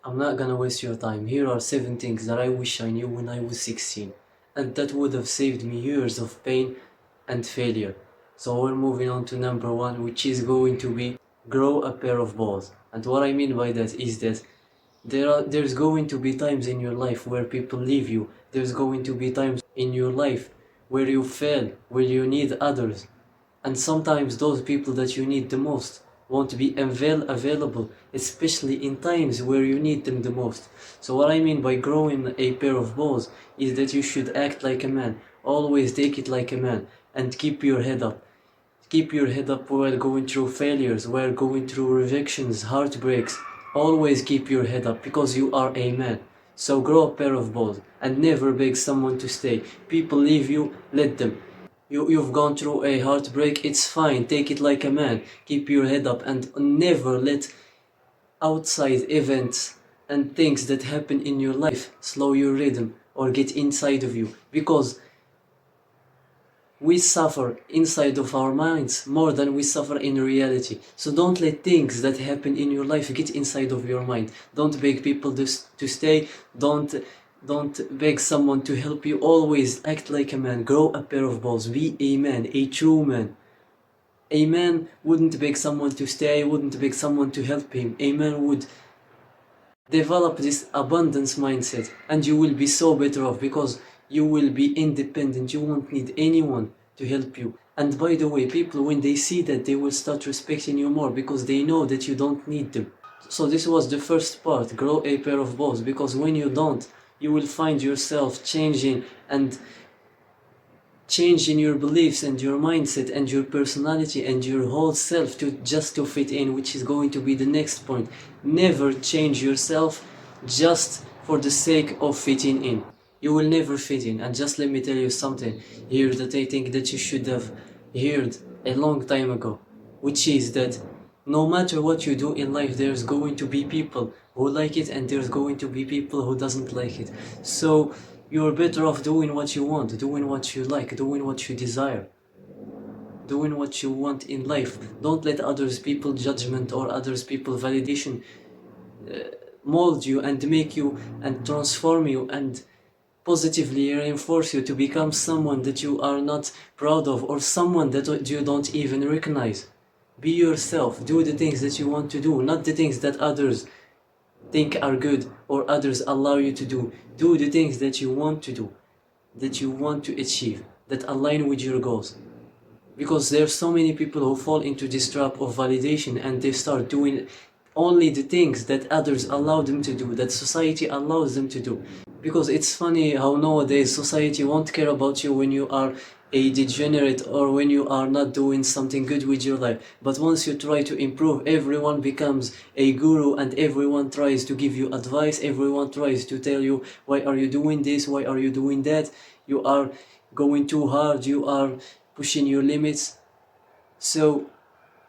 I'm not gonna waste your time. Here are 7 things that I wish I knew when I was 16, and that would have saved me years of pain and failure. So we're moving on to number 1, which is going to be grow a pair of balls. And what I mean by that is that there's going to be times in your life where people leave you. There's going to be times in your life where you fail, where you need others. And sometimes those people that you need the most won't be available, especially in times where you need them the most. So what I mean by growing a pair of balls is that you should act like a man, always take it like a man, and keep your head up. Keep your head up while going through failures, while going through rejections, heartbreaks. Always keep your head up because you are a man. So grow a pair of balls and never beg someone to stay. People leave you, let them. You've gone through a heartbreak, it's fine, take it like a man. Keep your head up and never let outside events and things that happen in your life slow your rhythm or get inside of you, because we suffer inside of our minds more than we suffer in reality. So don't let things that happen in your life get inside of your mind. Don't beg people to stay. Don't beg someone to help you. Always act like a man. Grow a pair of balls. Be a man, a true man. A man wouldn't beg someone to stay, wouldn't beg someone to help him. A man would develop this abundance mindset, and you will be so better off because you will be independent. You won't need anyone to help you. And by the way, people, when they see that, they will start respecting you more because they know that you don't need them. So this was the first part, grow a pair of balls, because when you don't, you will find yourself changing and change in your beliefs and your mindset and your personality and your whole self to fit in, which is going to be the next point. Never change yourself just for the sake of fitting in. You will never fit in. And just let me tell you something here that I think that you should have heard a long time ago, which is that no matter what you do in life, there's going to be people who like it and there's going to be people who doesn't like it. So you're better off doing what you want, doing what you like, doing what you desire, doing what you want in life. Don't let others people judgment or others people validation mold you and make you and transform you and positively reinforce you to become someone that you are not proud of or someone that you don't even recognize. Be yourself, do the things that you want to do, not the things that others think are good or others allow you to do. Do the things that you want to do, that you want to achieve, that align with your goals. Because there are so many people who fall into this trap of validation and they start doing only the things that others allow them to do, that society allows them to do. Because it's funny how nowadays society won't care about you when you are a degenerate or when you are not doing something good with your life. But once you try to improve, everyone becomes a guru and everyone tries to give you advice, everyone tries to tell you, why are you doing this, why are you doing that, you are going too hard, you are pushing your limits. So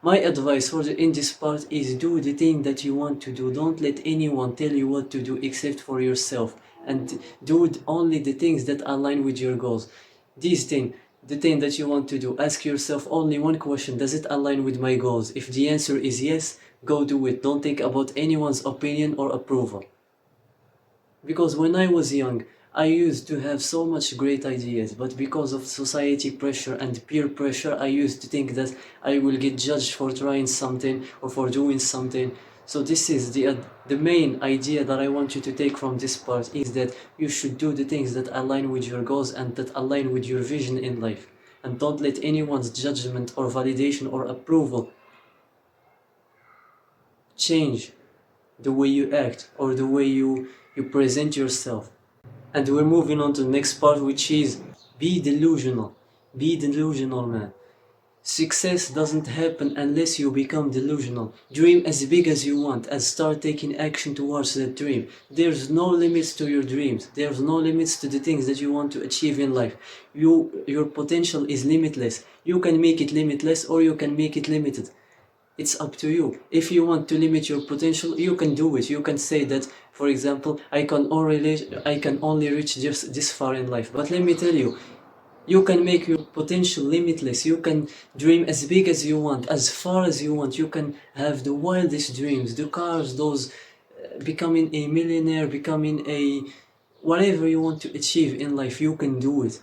my advice in this part is do the thing that you want to do. Don't let anyone tell you what to do except for yourself. And do only the things that align with your goals. The thing that you want to do, ask yourself only one question: does it align with my goals? If the answer is yes, go do it. Don't think about anyone's opinion or approval. Because when I was young, I used to have so much great ideas, but because of society pressure and peer pressure, I used to think that I will get judged for trying something or for doing something. So this is the main idea that I want you to take from this part, is that you should do the things that align with your goals and that align with your vision in life. And don't let anyone's judgment or validation or approval change the way you act or the way you present yourself. And we're moving on to the next part, which is be delusional. Be delusional, man. Success doesn't happen unless you become delusional. Dream as big as you want and start taking action towards that dream. There's no limits to your dreams. There's no limits to the things that you want to achieve in life. Your potential is limitless. You can make it limitless or you can make it limited. It's up to you. If you want to limit your potential, you can do it. You can say that, for example, I can only reach this far in life. But let me tell you, you can make your potential limitless. You can dream as big as you want, as far as you want. You can have the wildest dreams, the cars, those becoming a millionaire, becoming a whatever you want to achieve in life, you can do it.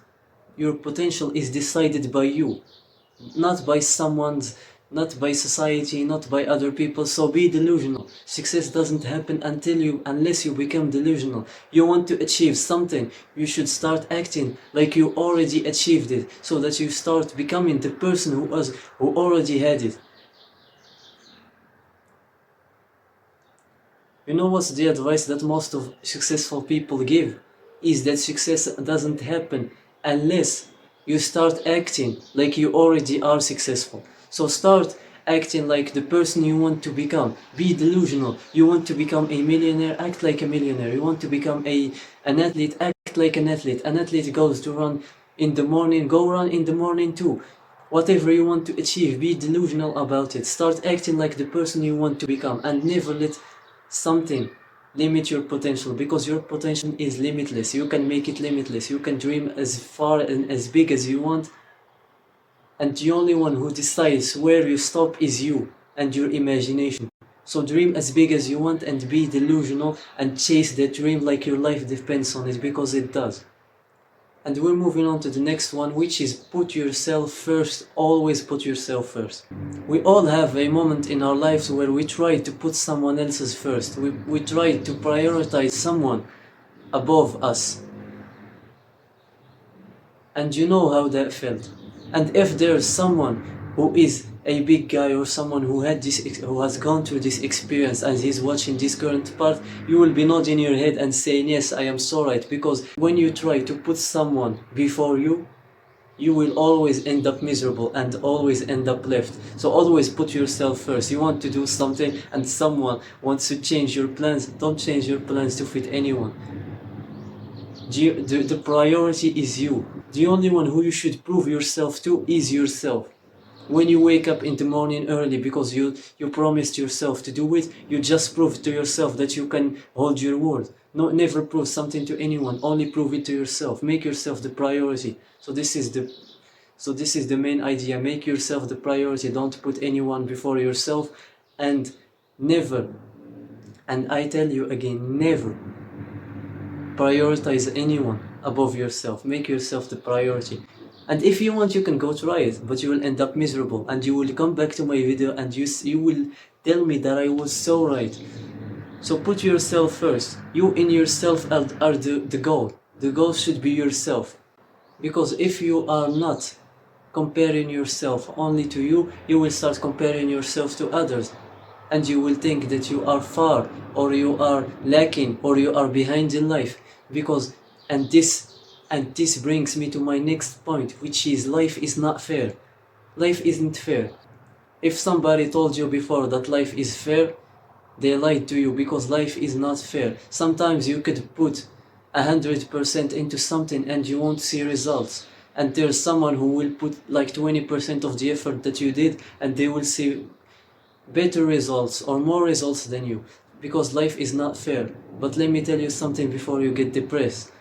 Your potential is decided by you, not by someone's, not by society, not by other people. So be delusional. Success doesn't happen unless you become delusional. You want to achieve something, you should start acting like you already achieved it, so that you start becoming the person who already had it. You know what's the advice that most of successful people give? Is that success doesn't happen unless you start acting like you already are successful. So start acting like the person you want to become. Be delusional. You want to become a millionaire, act like a millionaire. You want to become an athlete, act like an athlete. An athlete goes to run in the morning, go run in the morning too. Whatever you want to achieve, be delusional about it. Start acting like the person you want to become, and never let something limit your potential, because your potential is limitless. You can make it limitless. You can dream as far and as big as you want, and the only one who decides where you stop is you and your imagination. So dream as big as you want and be delusional and chase that dream like your life depends on it, because it does. And we're moving on to the next one, which is put yourself first. Always put yourself first. We all have a moment in our lives where we try to put someone else's first. We try to prioritize someone above us. And you know how that felt. And if there's someone who is a big guy, or someone who has gone through this experience and he's watching this current part, you will be nodding your head and saying, yes, I am so right. Because when you try to put someone before you, you will always end up miserable and always end up left. So always put yourself first. You want to do something and someone wants to change your plans, don't change your plans to fit anyone. The priority is you. The only one who you should prove yourself to is yourself. When you wake up in the morning early because you promised yourself to do it, you just prove to yourself that you can hold your word. No, never prove something to anyone, only prove it to yourself. Make yourself the priority. So this is the main idea. Make yourself the priority. Don't put anyone before yourself, and never, and I tell you again, never prioritize anyone above yourself. Make yourself the priority. And if you want, you can go try it, but you will end up miserable, and you will come back to my video and you will tell me that I was so right. So put yourself first. You in yourself are the goal. The goal should be yourself. Because if you are not comparing yourself only to you, you will start comparing yourself to others. And you will think that you are far, or you are lacking, or you are behind in life. And this brings me to my next point, which is life is not fair. Life isn't fair. If somebody told you before that life is fair, they lied to you, because life is not fair. Sometimes you could put 100% into something and you won't see results. And there's someone who will put like 20% of the effort that you did, and they will see better results or more results than you, because life is not fair. But let me tell you something before you get depressed.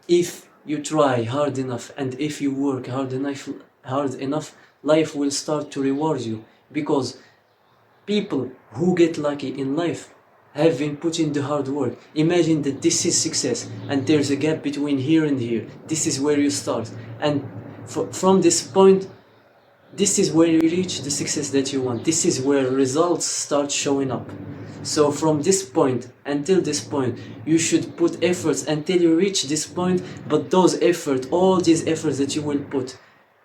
If you try hard enough and if you work hard enough, life will start to reward you, because people who get lucky in life have been putting the hard work. Imagine that this is success and there's a gap between here and here. This is where you start, and from this point, this is where you reach the success that you want. This is where results start showing up. So from this point until this point, you should put efforts until you reach this point. But those efforts, all these efforts that you will put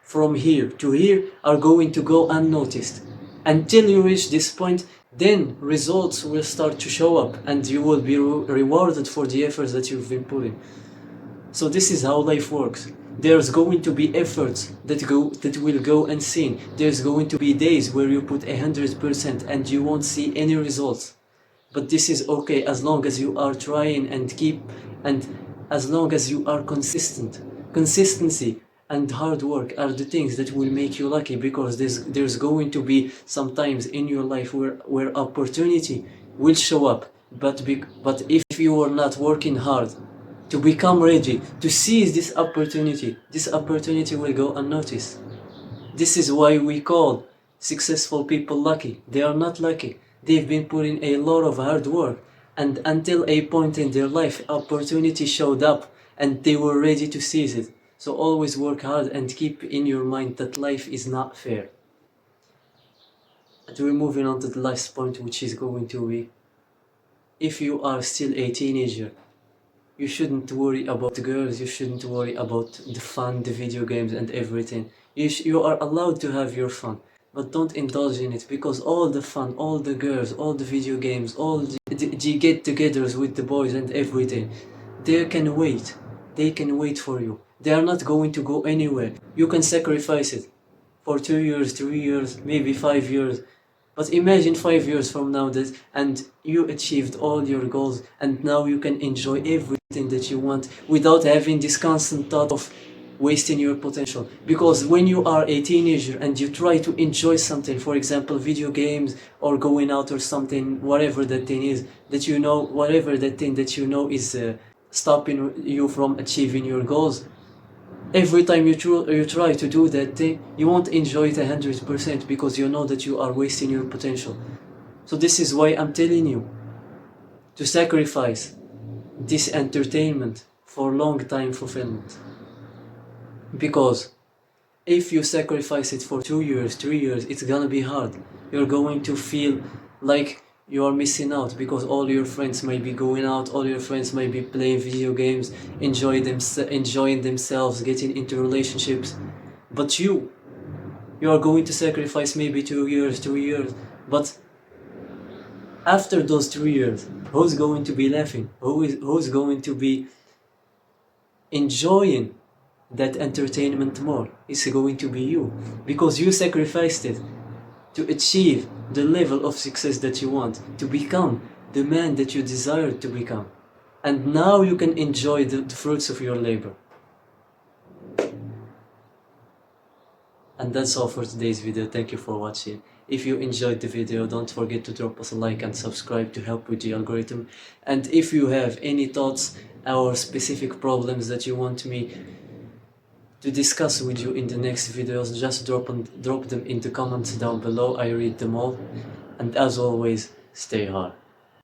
from here to here, are going to go unnoticed until you reach this point. Then results will start to show up, and you will be rewarded for the efforts that you've been putting. So this is how life works. There's going to be efforts that will go unseen. There's going to be days where you put 100% and you won't see any results. But this is okay, as long as you are trying and as long as you are consistent. Consistency and hard work are the things that will make you lucky, because there's going to be some times in your life where opportunity will show up. But if you are not working hard to become ready to seize this opportunity will go unnoticed. This is why we call successful people lucky. They are not lucky. They've been putting a lot of hard work, And until a point in their life, opportunity showed up and they were ready to seize it. So always work hard and keep in your mind that life is not fair. And we're moving on to the last point, which is going to be, if you are still a teenager, you shouldn't worry about the girls, you shouldn't worry about the fun, the video games and everything. You are allowed to have your fun, but don't indulge in it, because all the fun, all the girls, all the video games, all the get-togethers with the boys and everything, they can wait. They can wait for you. They are not going to go anywhere. You can sacrifice it for 2 years, 3 years, maybe 5 years. But imagine 5 years from now that and you achieved all your goals and now you can enjoy everything that you want without having this constant thought of wasting your potential. Because when you are a teenager and you try to enjoy something, for example video games or going out or something, whatever that thing is that you know, whatever that thing that you know is stopping you from achieving your goals, every time you try to do that thing, you won't enjoy it 100% because you know that you are wasting your potential. So this is why I'm telling you to sacrifice this entertainment for long time fulfillment. Because if you sacrifice it for 2 years, 3 years, it's gonna be hard. You're going to feel like you are missing out because all your friends might be going out, all your friends might be playing video games, enjoying themselves, getting into relationships. But you are going to sacrifice maybe 2 years, 3 years. But after those 3 years, who's going to be laughing? Who's going to be enjoying that entertainment more? It's going to be you, because you sacrificed it to achieve the level of success that you want, to become the man that you desire to become. And now you can enjoy the fruits of your labor. And that's all for today's video. Thank you for watching. If you enjoyed the video, don't forget to drop us a like and subscribe to help with the algorithm. And if you have any thoughts or specific problems that you want me to discuss with you in the next videos, just drop them in the comments down below. I read them all. And as always, stay hard.